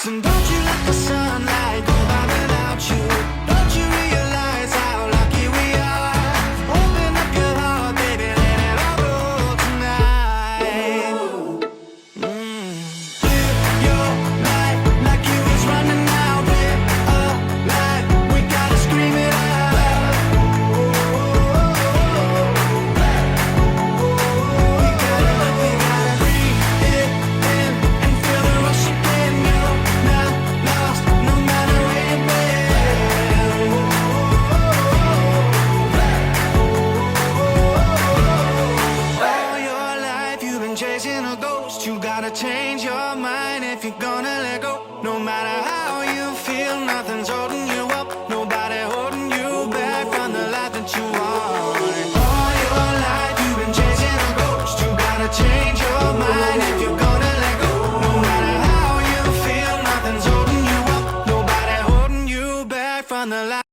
And don't you let the sunlight go by without you. Don't you realize how lucky we are? Open up your heart, baby, let it all go tonight. Live your life like you was running out. Live alive, we gotta scream it out. We gotta breathe it in and feel the rush again. You're not lost, no matter where you've been. All your life you've been chasing a ghost. You gotta change your mind if you're gonna let go. No matter how you feel, nothing's holding you up. Nobody holding you back from the life that you want. All your life you've been chasing a ghost. You gotta change your mind if you're gonna let go. No matter how you feel, nothing's holding you up. Nobody holding you back from the life.